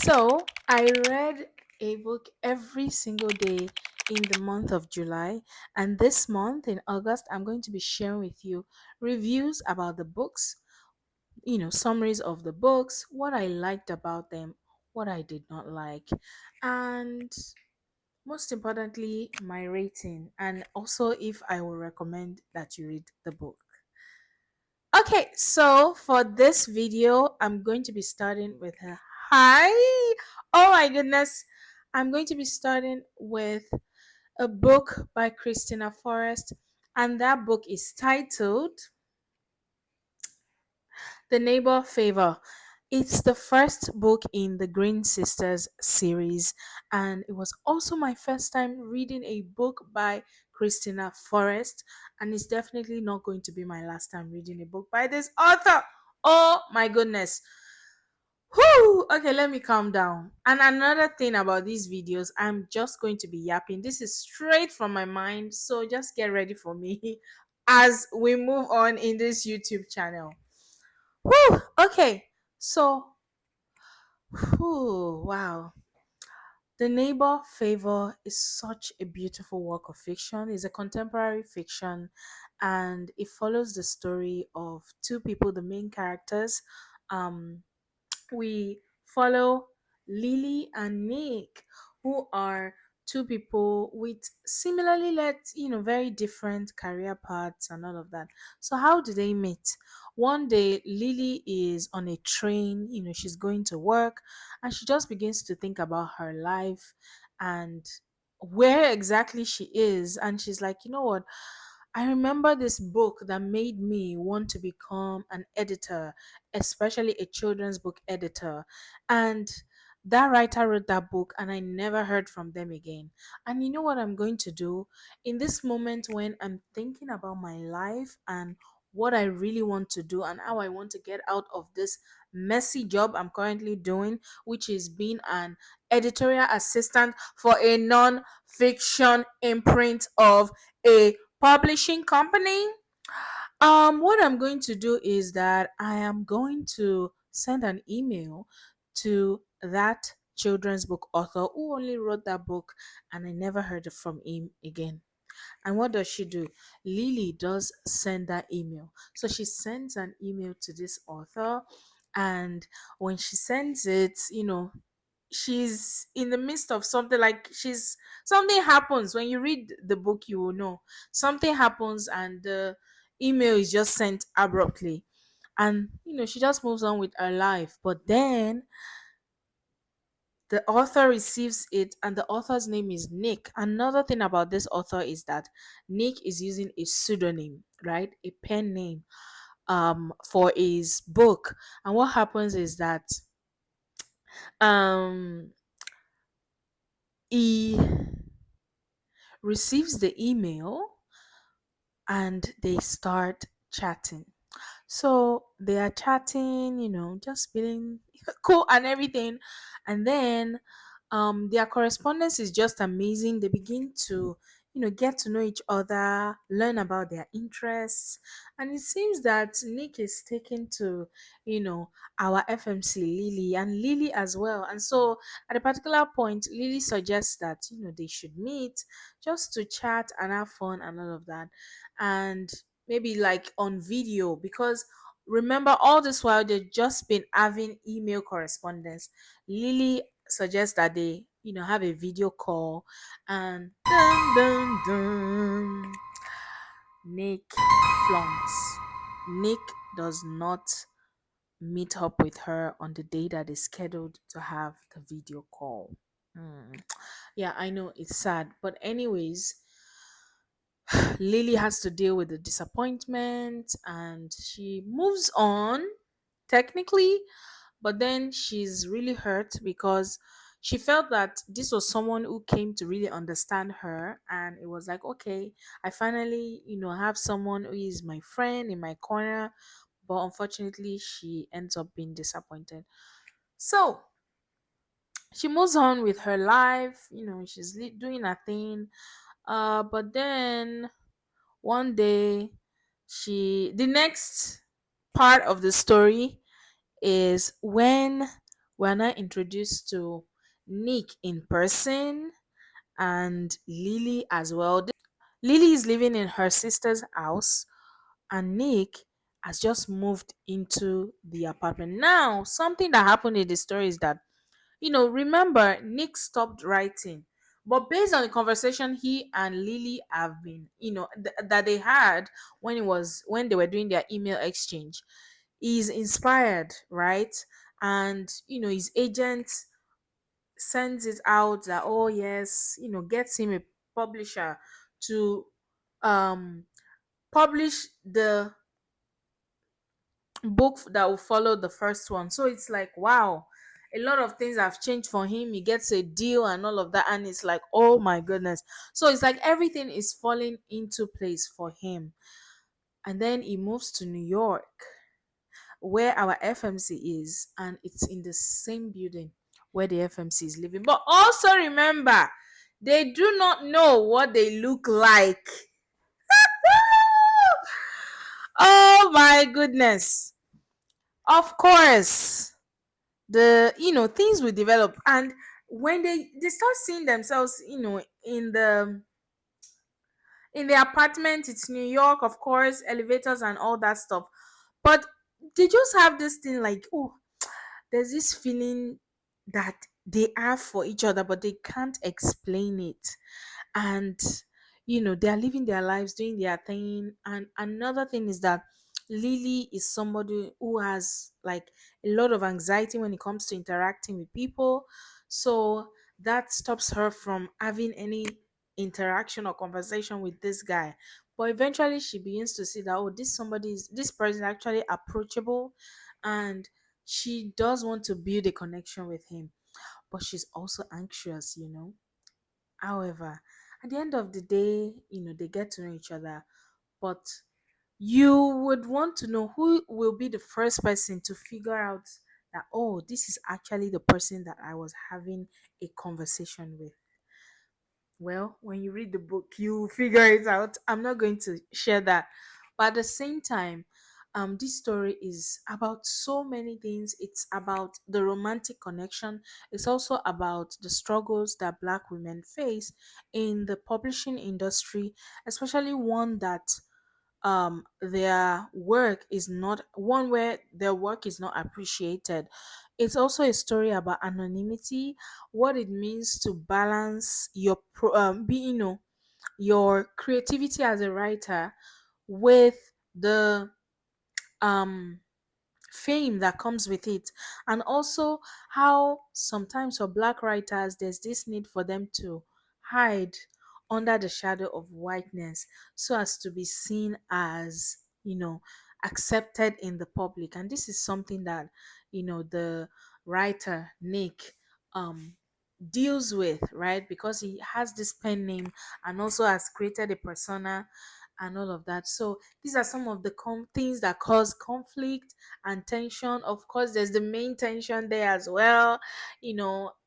So I read a book every single day in the month of July, and this month in August, I'm going to be sharing with you reviews about the books, summaries of the books, what I liked about them, what I did not like, and most importantly, my rating, and also if I will recommend that you read the book. Okay, so for this video, I'm going to be starting with a hi. Oh my goodness. I'm going to be starting with a book by Kristina Forest, and that book is titled The Neighbor Favor. It's the first book in the Greene Sisters series, and it was also my first time reading a book by Kristina Forest, and it's definitely not going to be my last time reading a book by this author. Oh my goodness. Whew, okay, let me calm down. And another thing about these videos, I'm just going to be yapping. This is straight from my mind, so just get ready for me as we move on in this YouTube channel. Whew, okay, so, wow. The Neighbor Favor is such a beautiful work of fiction. It's a contemporary fiction and it follows the story of two people, the main characters. Um, we follow Lily and Nick, who are two people with similarly very different career paths and all of that. So how do they meet? One day Lily is on a train, she's going to work and she just begins to think about her life and where exactly she is, and she's like, you know what, I remember this book that made me want to become an editor, especially a children's book editor. And that writer wrote that book, and I never heard from them again. And you know what I'm going to do? In this moment when I'm thinking about my life and what I really want to do and how I want to get out of this messy job I'm currently doing, which is being an editorial assistant for a non fiction imprint of a publishing company. What I'm going to do is that I am going to send an email to that children's book author who only wrote that book and I never heard from him again. And what does she do? Lily does send that email. So she sends an email to this author, and when she sends it, she's in the midst of something, like she's something happens. When you read the book, you will know something happens and the email is just sent abruptly, and she just moves on with her life. But then the author receives it, and the author's name is Nick. Another thing about this author is that Nick is using a pseudonym, right, a pen name, for his book. And what happens is that um he receives the email and they start chatting. So they are chatting, just being cool and everything. And then their correspondence is just amazing. They begin to, get to know each other, learn about their interests. And it seems that Nick is taken to, our FMC Lily and Lily as well. And so at a particular point, Lily suggests that, they should meet just to chat and have fun and all of that. And maybe like on video, because remember all this while they've just been having email correspondence. Lily suggests that they have a video call, and dun, dun, dun, Nick flunks. Nick does not meet up with her on the day that is scheduled to have the video call. Hmm. Yeah, I know it's sad, but anyways, Lily has to deal with the disappointment and she moves on technically, but then she's really hurt because she felt that this was someone who came to really understand her, and it was like, okay, I finally, have someone who is my friend in my corner, but unfortunately she ends up being disappointed. So she moves on with her life, she's doing her thing. But then one day, the next part of the story is when we're now introduced to Nick in person and Lily as well. Lily is living in her sister's house, and Nick has just moved into the apartment. Now, something that happened in the story is that, remember, Nick stopped writing. But based on the conversation he and Lily have been, that they had when they were doing their email exchange, he's inspired, right? And his agent sends it out that, oh yes, gets him a publisher to um publish the book that will follow the first one. So it's like, wow, a lot of things have changed for him. He gets a deal and all of that, and it's like, oh my goodness. So it's like everything is falling into place for him. And then he moves to New York, where our FMC is, and it's in the same building where the FMC is living. But also remember, they do not know what they look like. Oh my goodness. Of course, the things will develop, and when they start seeing themselves, in the apartment, it's New York, of course, elevators and all that stuff. But they just have this thing like, oh, there's this feeling that they have for each other, but they can't explain it. And they are living their lives, doing their thing. And another thing is that Lily is somebody who has like a lot of anxiety when it comes to interacting with people. So that stops her from having any interaction or conversation with this guy. But eventually she begins to see that, oh, this person is actually approachable, and she does want to build a connection with him. But she's also anxious. However, at the end of the day, they get to know each other. But you would want to know who will be the first person to figure out that, oh, this is actually the person that I was having a conversation with. Well, when you read the book, you figure it out. I'm not going to share that. But at the same time, this story is about so many things. It's about the romantic connection. It's also about the struggles that Black women face in the publishing industry, especially one that their work is not one where their work is not appreciated. It's also a story about anonymity, what it means to balance your creativity as a writer with the um fame that comes with it, and also how sometimes for Black writers there's this need for them to hide under the shadow of whiteness so as to be seen as accepted in the public. And this is something that the writer Nick um deals with, right? Because he has this pen name and also has created a persona and all of that. So these are some of the things that cause conflict and tension. Of course, there's the main tension there as well.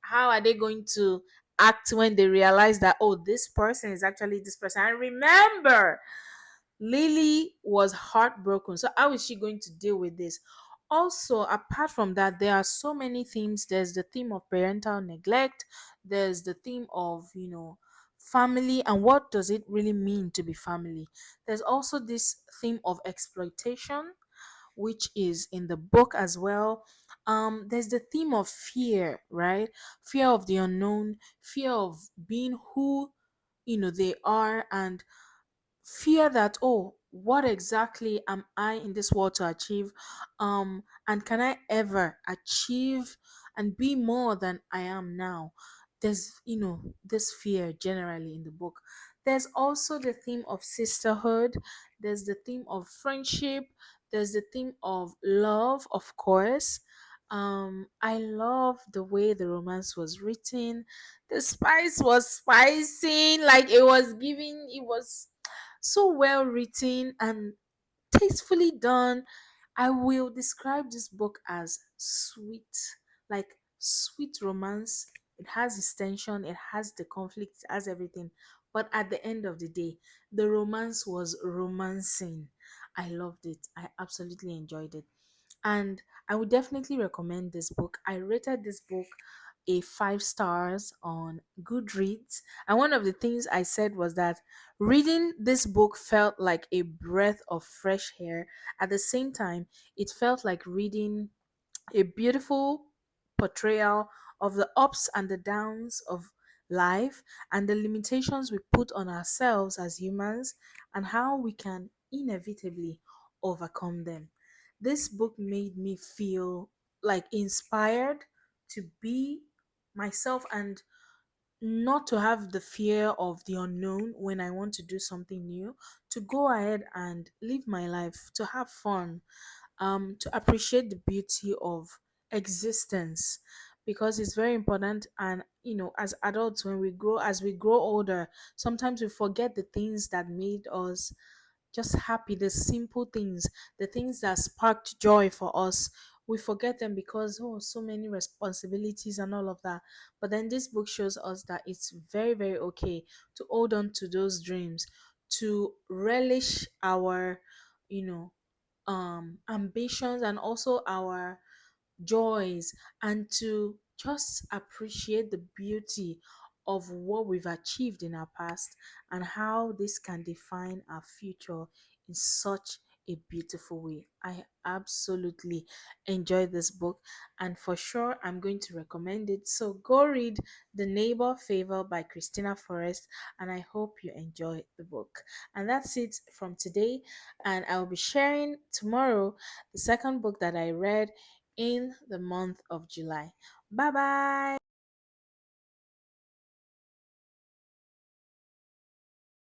How are they going to act when they realize that, oh, this person is actually this person? And remember, Lily was heartbroken. So how is she going to deal with this? Also, apart from that, there are so many themes. There's the theme of parental neglect. There's the theme of, family, and what does it really mean to be family. There's also this theme of exploitation, which is in the book as well. There's the theme of fear, right? Fear of the unknown, fear of being who they are, and fear that, oh, what exactly am I in this world to achieve, and can I ever achieve and be more than I am now? There's this fear generally in the book. There's also the theme of sisterhood. There's the theme of friendship. There's the theme of love, of course. I love the way the romance was written. The spice was spicing, like it was so well written and tastefully done. I will describe this book as sweet, like sweet romance. It has its tension, it has the conflict, it has everything. But at the end of the day, the romance was romancing. I loved it. I absolutely enjoyed it. And I would definitely recommend this book. I rated this book a 5 stars on Goodreads. And one of the things I said was that reading this book felt like a breath of fresh air. At the same time, it felt like reading a beautiful portrayal of the ups and the downs of life and the limitations we put on ourselves as humans and how we can inevitably overcome them. This book made me feel like inspired to be myself and not to have the fear of the unknown when I want to do something new, to go ahead and live my life, to have fun, to appreciate the beauty of existence, because it's very important. And as adults, when as we grow older, sometimes we forget the things that made us just happy, the simple things, the things that sparked joy for us. We forget them because, oh, so many responsibilities and all of that. But then this book shows us that it's very, very okay to hold on to those dreams, to relish our, you know, ambitions and also our joys, and to just appreciate the beauty of what we've achieved in our past and how this can define our future in such a beautiful way. I absolutely enjoyed this book, and for sure I'm going to recommend it. So go read The Neighbor Favor by Kristina Forest, and I hope you enjoy the book. And that's it from today, and I'll be sharing tomorrow the second book that I read in the month of July. Bye bye.